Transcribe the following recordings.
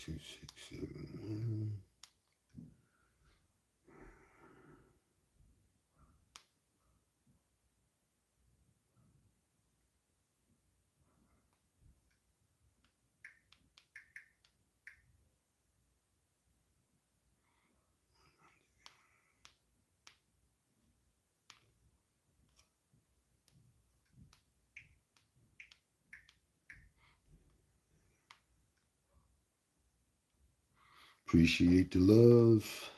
2671. Appreciate the love.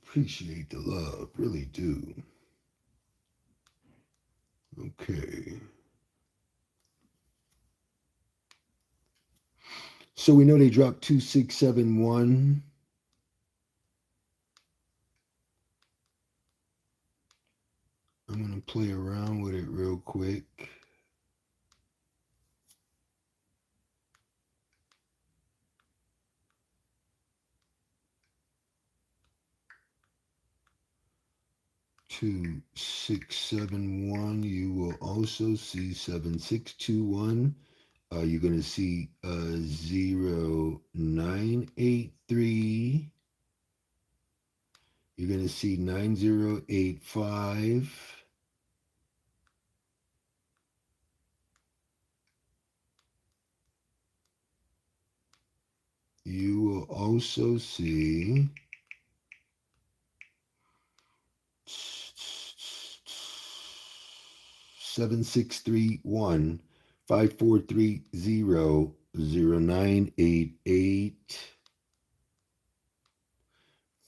Appreciate the love. Really do. Okay. So we know they dropped 2671. I'm going to play around with it real quick. Two, 671. You will also see 7621. You're going to see 0983. You're going to see 9085. You will also see 7631 5430 0988.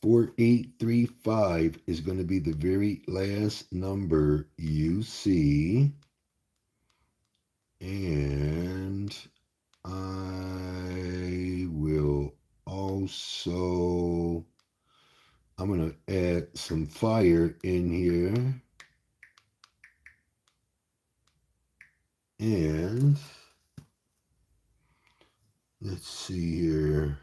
4835 is going to be the very last number you see. And I will also, I'm going to add some fire in here. And let's see here.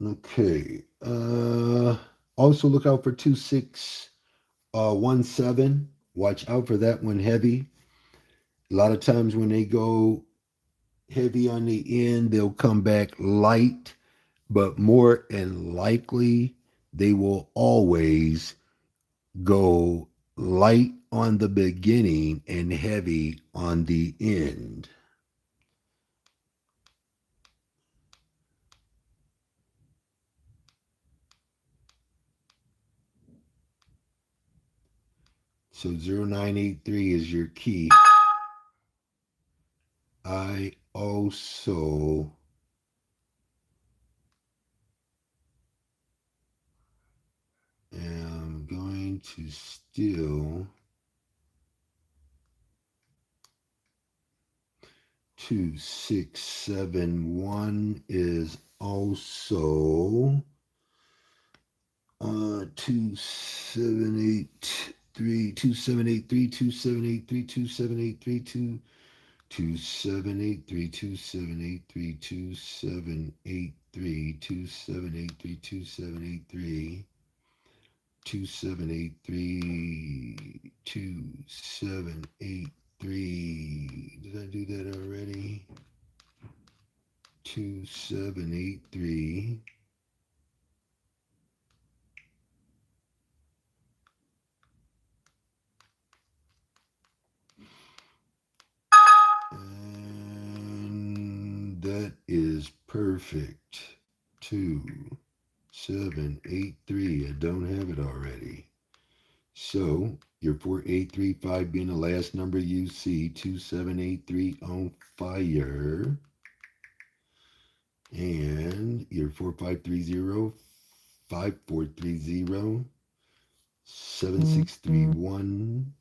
Okay. Also look out for 2617. Watch out for that one heavy. A lot of times when they go heavy on the end, they'll come back light, but more and likely they will always go light on the beginning and heavy on the end. So 0983 is your key. I also am going to still 2671 is also 2783 2783 2783 2783 2783 2783 2783 2783 2783 2783 2783. Did I do that already? 2783. And that is perfect. 2783. I don't have it already. So your 4835 being the last number you see, 2783 on fire. And your 4530, 5430, 7631,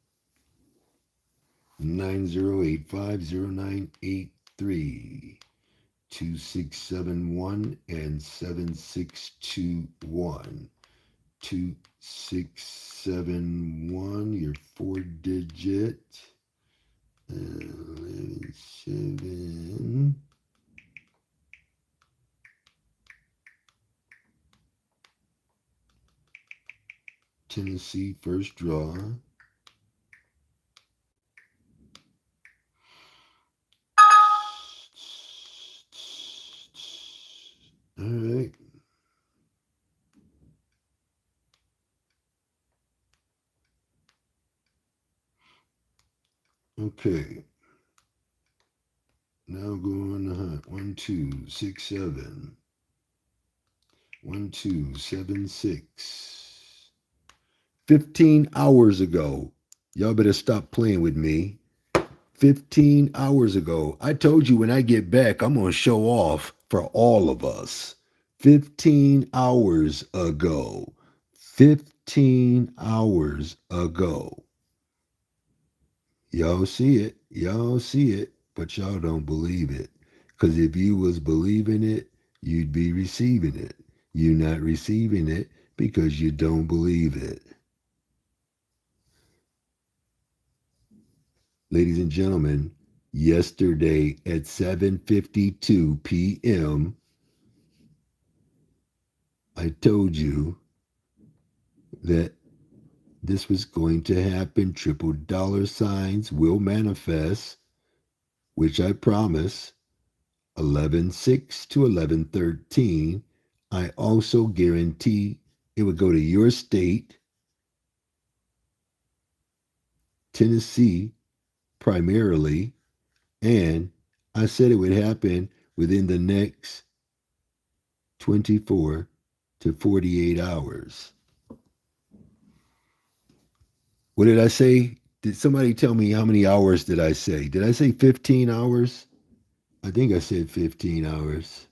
90850983, 2671, and 7621. 2671, your 4-digit. 11, 7. Tennessee first draw. All right. Okay. Now go on the hunt. 1, 2, 6, 7. 1, 2, 7, 6. 15 hours ago. Y'all better stop playing with me. 15 hours ago. I told you when I get back, I'm going to show off for all of us. 15 hours ago. 15 hours ago. Y'all see it. Y'all see it. But y'all don't believe it. Because if you was believing it, you'd be receiving it. You're not receiving it because you don't believe it. Ladies and gentlemen, yesterday at 7:52 p.m., I told you that this was going to happen. Triple dollar signs will manifest, which I promise. 11:06 to 11:13. I also guarantee it would go to your state, Tennessee, primarily, and I said it would happen within the next 24 to 48 hours. What did I say? Did somebody tell me how many hours did I say? Did I say 15 hours? I think I said 15 hours.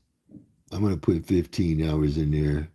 I'm going to put 15 hours in there.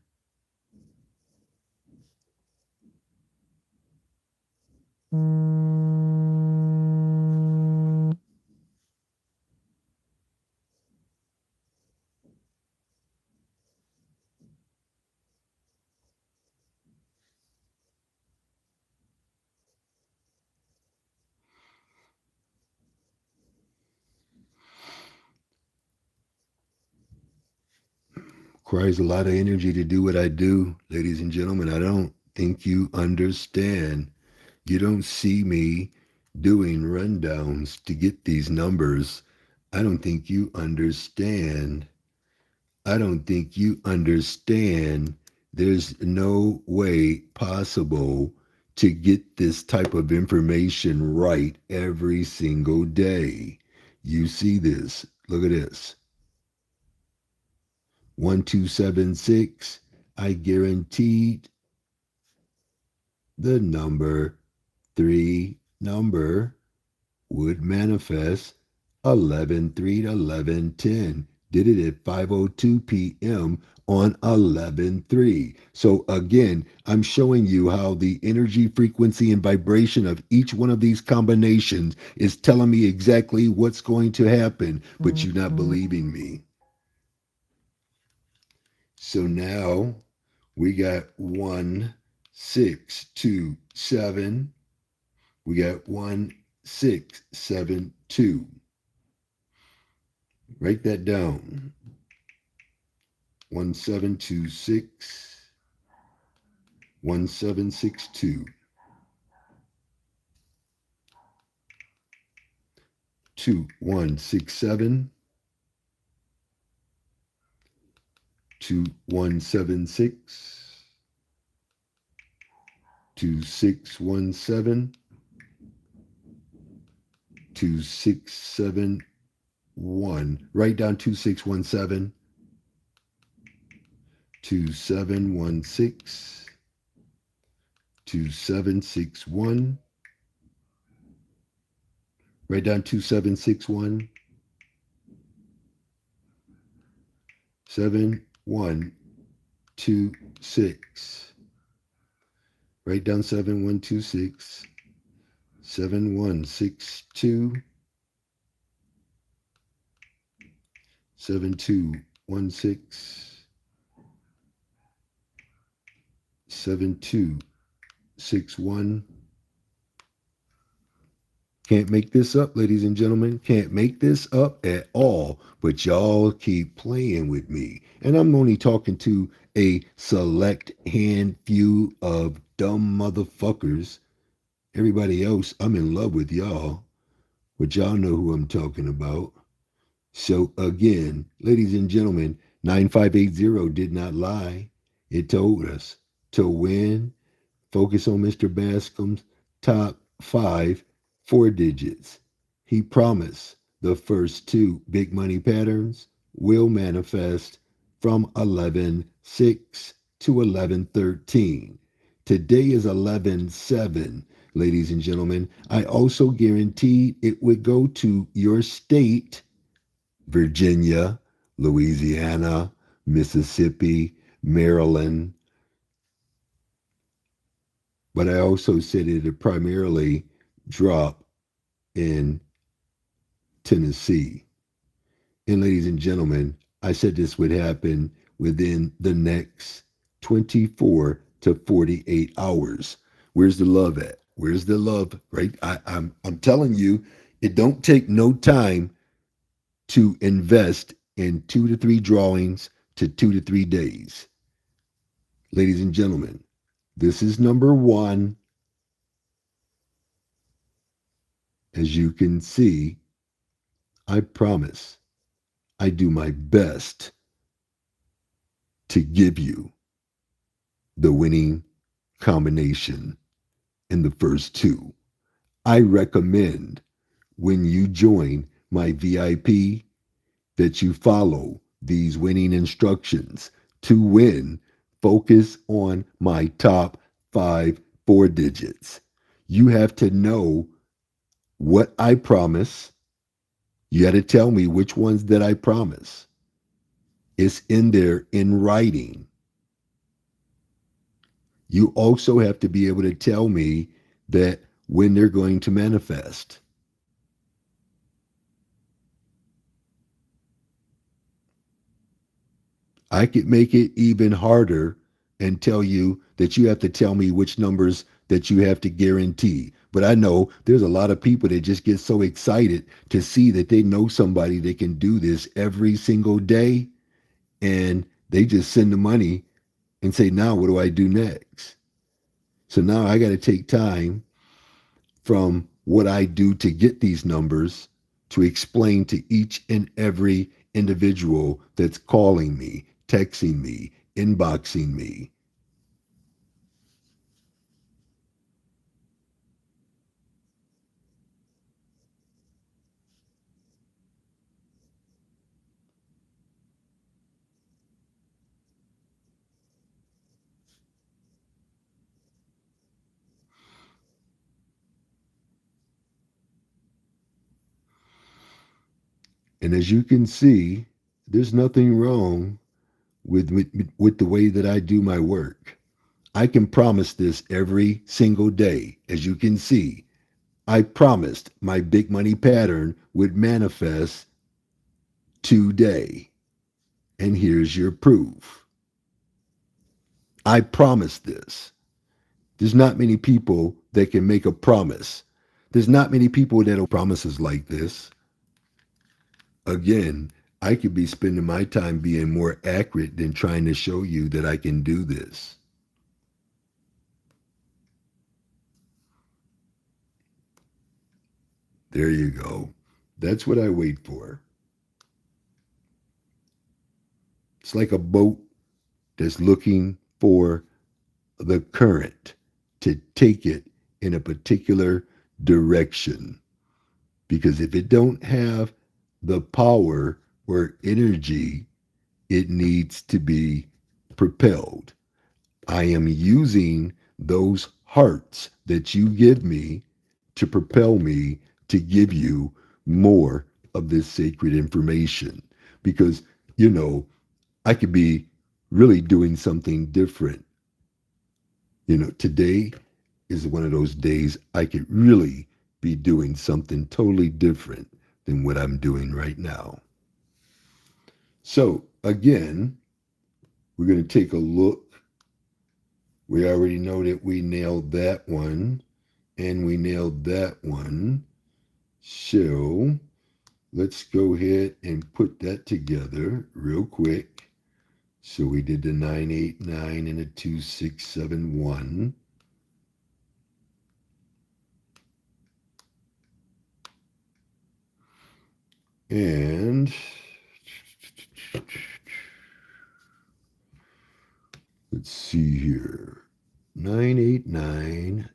Requires a lot of energy to do what I do, ladies and gentlemen. I don't think you understand. You don't see me doing rundowns to get these numbers. I don't think you understand. I don't think you understand. There's no way possible to get this type of information right every single day. You see this. Look at this. 1276. I guaranteed the number 3 number would manifest 11/3 to 11/10. Did it at 5:02 p.m. on 11/3. So again, I'm showing you how the energy, frequency, and vibration of each one of these combinations is telling me exactly what's going to happen, but you're not believing me. So now we got 1, 6, 2, 7. We got 1, 6, 7, 2. Write that down. 1726, 1762, 2167, 2176, 2617, 2671. Write down 2617, 2716, 2761. Write down 2761, 7126. Write down 7126, 7162, 7216, 7261. Can't make this up, ladies and gentlemen. Can't make this up at all. But y'all keep playing with me. And I'm only talking to a select hand few of dumb motherfuckers. Everybody else, I'm in love with y'all, but y'all know who I'm talking about. So again, ladies and gentlemen, 9580 did not lie. It told us to win. Focus on Mr. Bascomb's top five, four digits. He promised the first two big money patterns will manifest from 11:6 to 11:13. Today is 11:7, ladies and gentlemen. I also guaranteed it would go to your state, Virginia, Louisiana, Mississippi, Maryland, but I also said it would primarily drop in Tennessee. And ladies and gentlemen, I said this would happen within the next 24 to 48 hours. Where's the love at? Where's the love? Right? I'm telling you, it don't take no time to invest in 2 to 3 drawings to 2 to 3 days. Ladies and gentlemen, this is number one. As you can see, I promise I do my best to give you the winning combination in the first two. I recommend when you join my VIP that you follow these winning instructions to win. Focus on my top five, four digits. You have to know what I promise. You got to tell me which ones that I promise. It's in there in writing. You also have to be able to tell me that when they're going to manifest. I could make it even harder and tell you that you have to tell me which numbers that you have to guarantee. But I know there's a lot of people that just get so excited to see that they know somebody that can do this every single day, and they just send the money and say, now what do I do next? So now I got to take time from what I do to get these numbers to explain to each and every individual that's calling me, texting me, inboxing me. And as you can see, there's nothing wrong with the way that I do my work. I can promise this every single day. As you can see, I promised my big money pattern would manifest today. And here's your proof. I promised this. There's not many people that can make a promise. There's not many people that'll promises like this. Again, I could be spending my time being more accurate than trying to show you that I can do this. There you go. That's what I wait for. It's like a boat that's looking for the current to take it in a particular direction. Because if it don't have the power or energy, it needs to be propelled. I am using those hearts that you give me to propel me to give you more of this sacred information. Because, you know, I could be really doing something different. Today is one of those days I could really be doing something totally different than what I'm doing right now. So, again, we're going to take a look. We already know that we nailed that one and we nailed that one. So, let's go ahead and put that together real quick. So we did the 989 and the 2671. And let's see here. 989.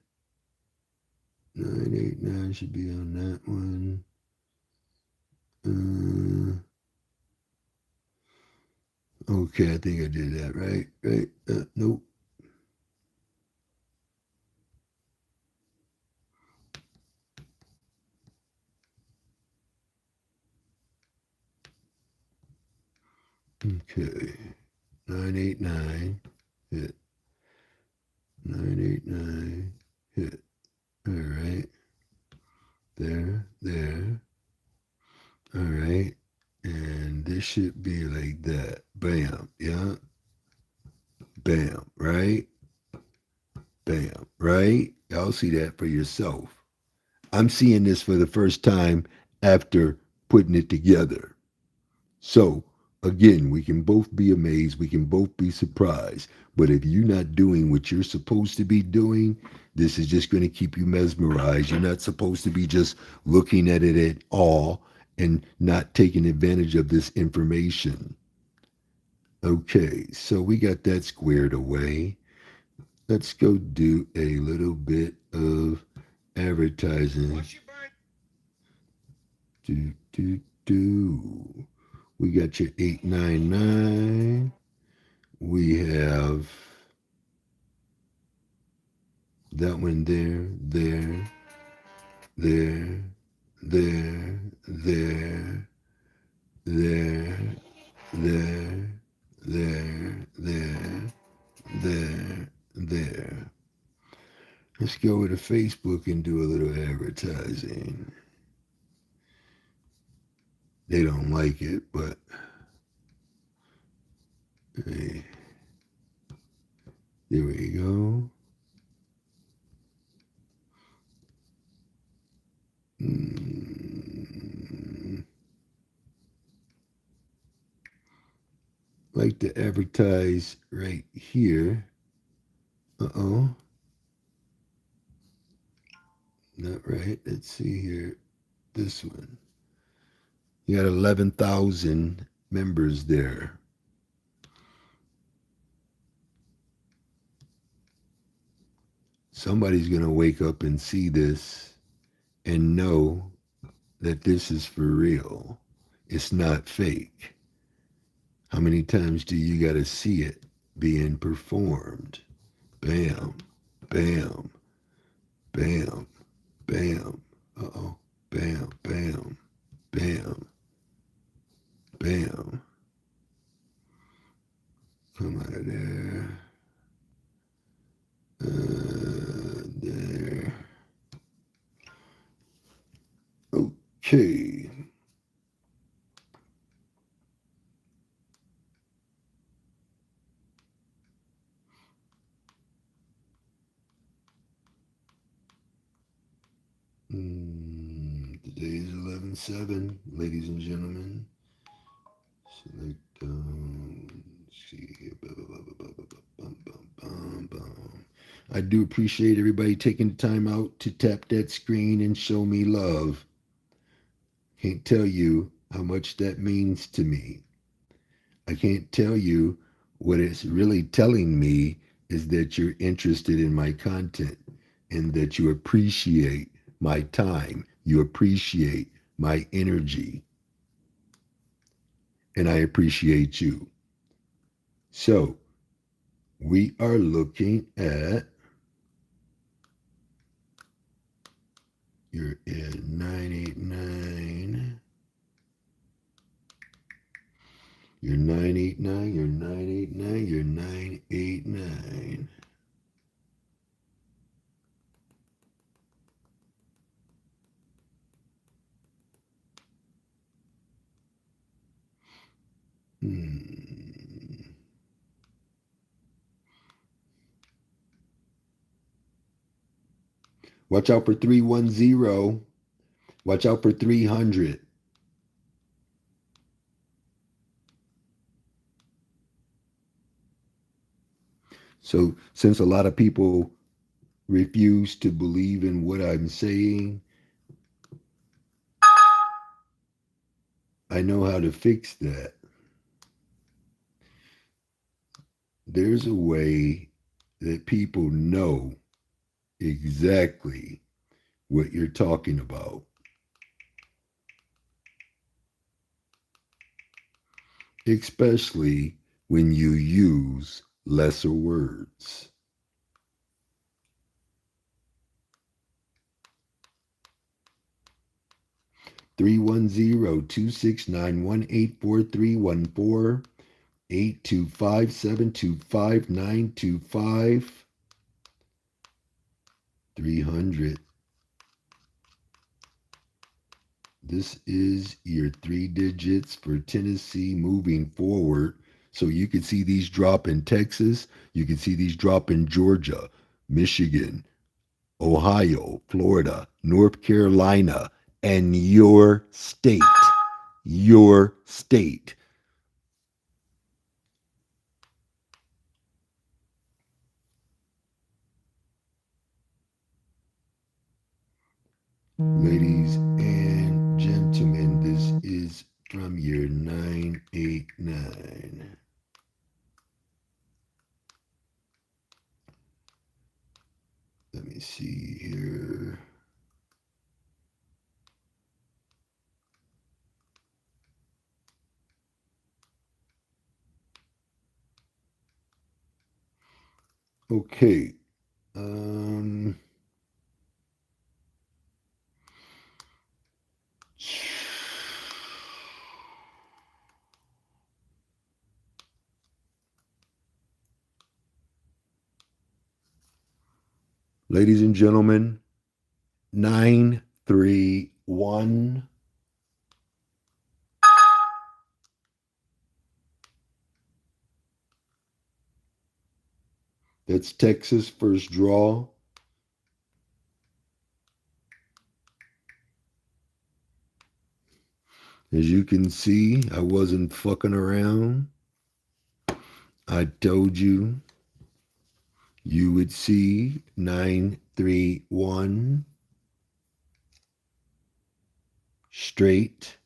989 should be on that one. Okay, I think I did that right. Right. Nope. Okay. 989. Hit. 989. Hit. All right. There. There. All right. And this should be like that. Bam. Yeah. Bam. Right. Bam. Right. Y'all see that for yourself. I'm seeing this for the first time after putting it together. So, again, we can both be amazed, we can both be surprised. But if you're not doing what you're supposed to be doing, this is just going to keep you mesmerized. You're not supposed to be just looking at it at all and not taking advantage of this information. Okay, so we got that squared away. Let's go do a little bit of advertising. Do. We got your 899. We have that one there, there, there, there, there, there, there, there. Let's go to Facebook and do a little advertising. They don't like it, but hey, there we go. Like to advertise right here. Uh-oh. Not right. Let's see here. This one. You got 11,000 members there. Somebody's going to wake up and see this and know that this is for real. It's not fake. How many times do you got to see it being performed? Bam, bam, bam, bam. Uh-oh. Bam, bam, bam, bam. Come out of there. There. Okay. Today is 11/7, ladies and gentlemen. Select, see here. I do appreciate everybody taking the time out to tap that screen and show me love. Can't tell you how much that means to me. I can't tell you what it's really telling me is that you're interested in my content and that you appreciate my time. You appreciate my energy. And I appreciate you. So we are looking at you're in 989. You're 989, you're 989, you're 989. Watch out for 310. Watch out for 300. So, since a lot of people refuse to believe in what I'm saying, I know how to fix that. There's a way that people know exactly what you're talking about, especially when you use lesser words. 310-269-184314, 825-725-925, 300. This is your three digits for Tennessee moving forward. So you can see these drop in Texas. You can see these drop in Georgia, Michigan, Ohio, Florida, North Carolina, and your state. Your state. Ladies and gentlemen, this is from your 989. Let me see here. Okay. Um, Ladies and gentlemen, 931. That's Texas first draw. As you can see, I wasn't fucking around. I told you you would see 931 straight.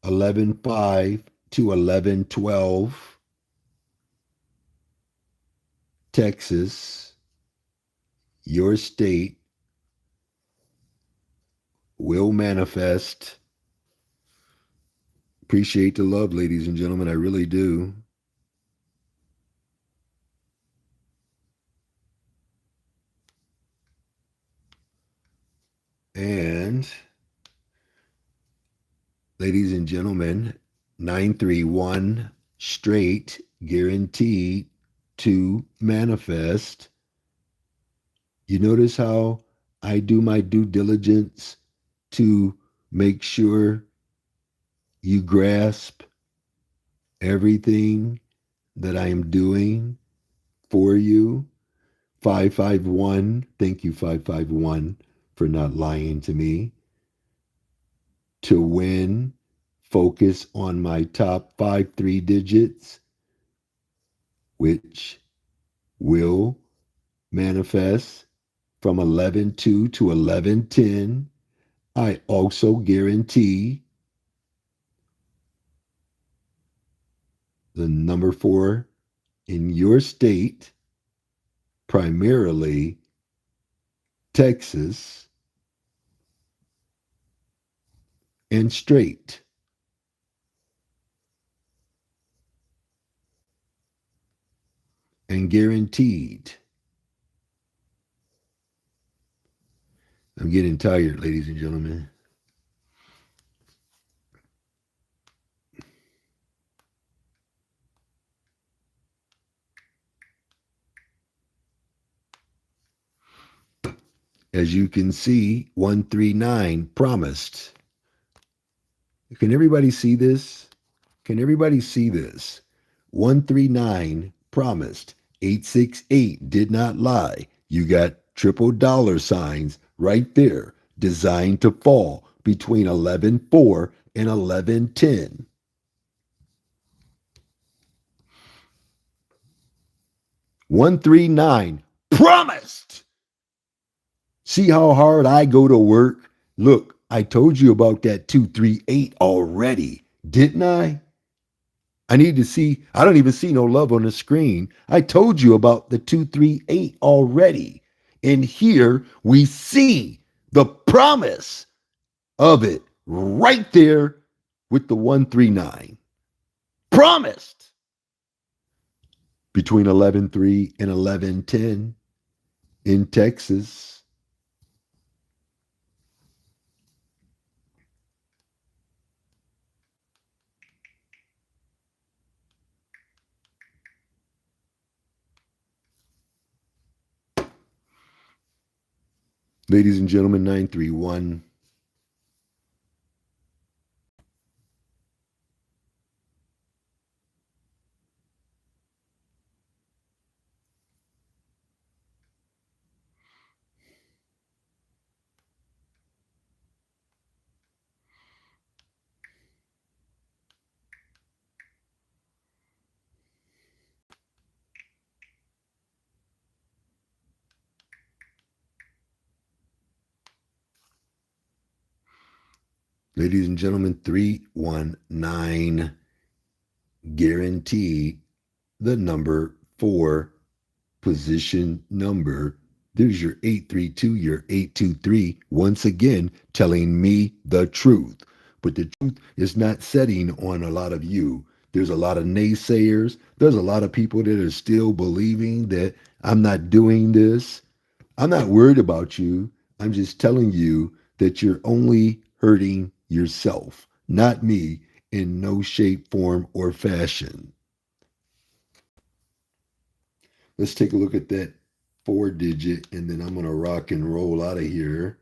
$11.5 to $11.12. Texas, your state will manifest. Appreciate the love, ladies and gentlemen. I really do. And ladies and gentlemen, 931 straight guaranteed to manifest. You notice how I do my due diligence to make sure you grasp everything that I am doing for you. 551, thank you, 551, for not lying to me. To win, focus on my top five three digits, which will manifest from 11.2 to 11.10. I also guarantee the number four in your state, primarily Texas, and straight. And guaranteed. I'm getting tired, ladies and gentlemen. As you can see, 139 promised. Can everybody see this? Can everybody see this? 139 promised. 868 did not lie. You got triple dollar signs right there, designed to fall between 11.4 and 11.10. 139 promised. See how hard I go to work? Look, I told you about that 238 already, didn't I? I need to see, I don't even see no love on the screen. I told you about the 238 already. And here we see the promise of it right there with the 139. Promised between 11.3 and 11.10 in Texas. Ladies and gentlemen, 931. Ladies and gentlemen, 319. Guarantee the number 4 position number. There's your 832, your 823, once again telling me the truth. But the truth is not setting on a lot of you. There's a lot of naysayers. There's a lot of people that are still believing that I'm not doing this. I'm not worried about you. I'm just telling you that you're only hurting yourself, not me, in no shape, form, or fashion. Let's take a look at that 4 digit, and then I'm going to rock and roll out of here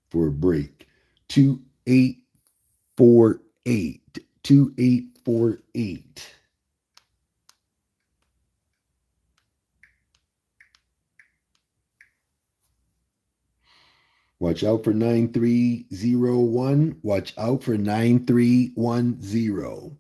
for a break. 2848. 2848. Watch out for 9301. Watch out for 9310.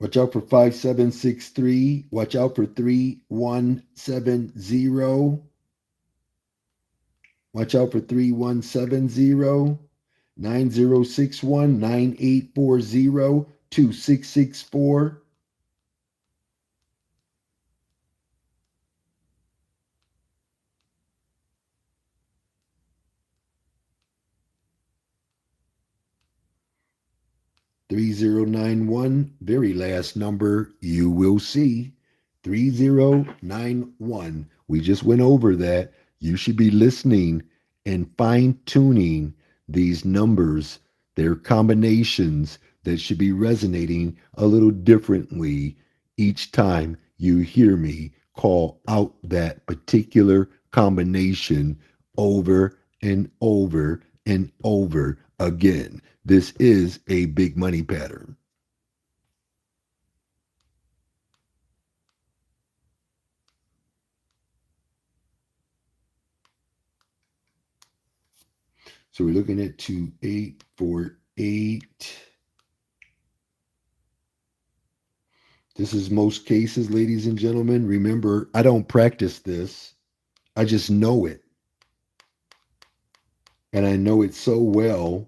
Watch out for 5763. Watch out for 3170. Watch out for 3170. 9061, 9840, 2664. 3091, very last number you will see. 3091. We just went over that. You should be listening and fine tuning these numbers, their combinations that should be resonating a little differently each time you hear me call out that particular combination over and over and over again. This is a big money pattern. So we're looking at 2848. This is most cases, ladies and gentlemen. Remember, I don't practice this. I just know it. And I know it so well.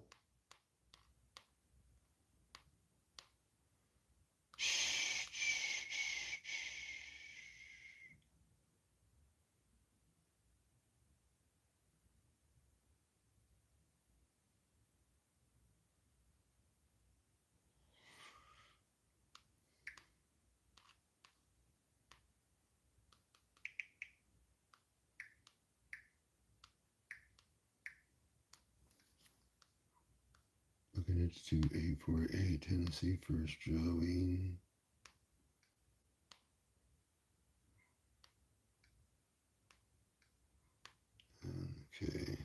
Looking at 2848, Tennessee first drawing. Okay.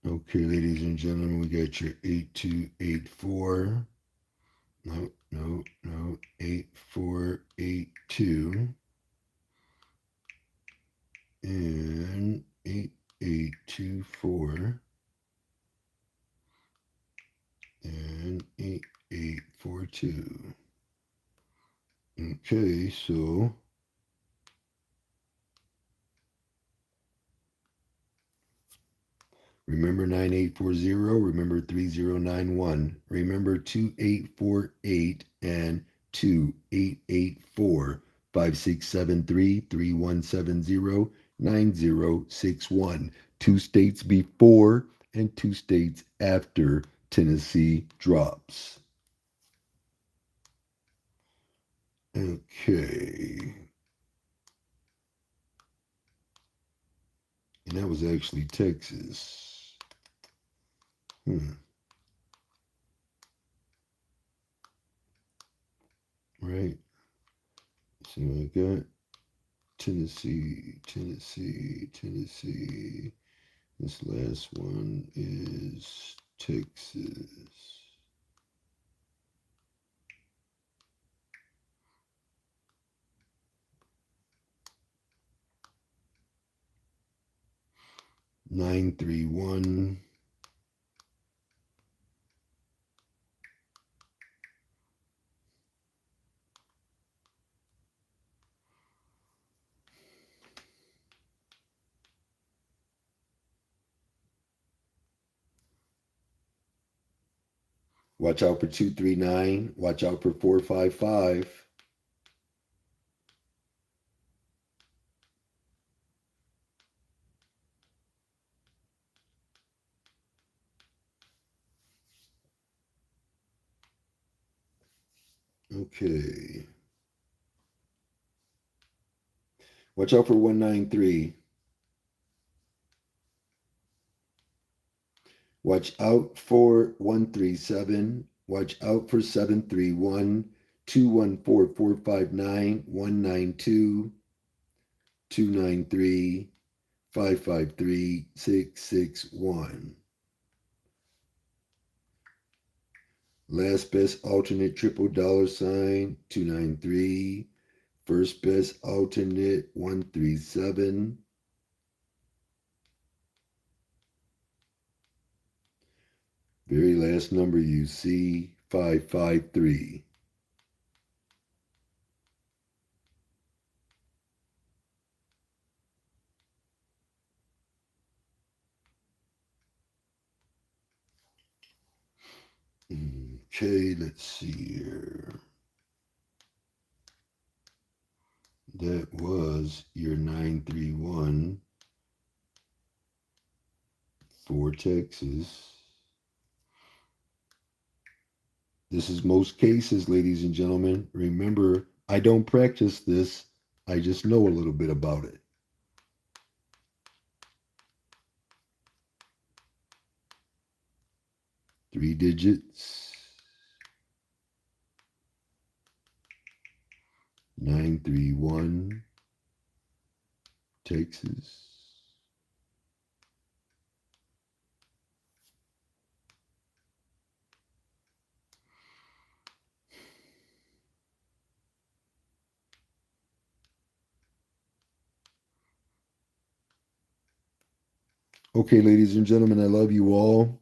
Okay, ladies and gentlemen, we got your 8284. No, no, no. 8482 and 8824 and 8842. Okay, so remember 9840, remember 3091, remember 2848 and 2884, 5673 3170 9061. Two states before and two states after Tennessee drops. Okay. And that was actually Texas. Right. So I got Tennessee, Tennessee, Tennessee. This last one is Texas. Nine three one. Watch out for 239. Watch out for 455. Okay. Watch out for 193. Watch out for 137. Watch out for 731, 214, 459, 192, 293, 553, 661. Last best alternate triple dollar sign 293. First best alternate 137. Very last number you see 553. Okay, let's see here. That was your 931 for Texas. This is most cases, ladies and gentlemen. Remember, I don't practice this. I just know a little bit about it. 3 digits. 931 Texas. Okay, ladies and gentlemen, I love you all.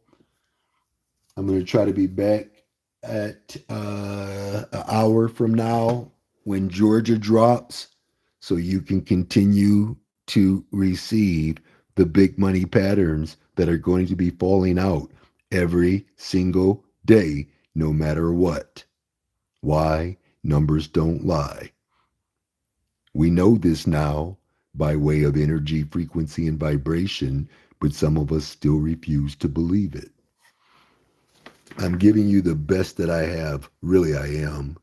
I'm going to try to be back at an hour from now when Georgia drops, so you can continue to receive the big money patterns that are going to be falling out every single day, no matter what. Why? Numbers don't lie. We know this now by way of energy, frequency, and vibration, but some of us still refuse to believe it. I'm giving you the best that I have. Really, I am.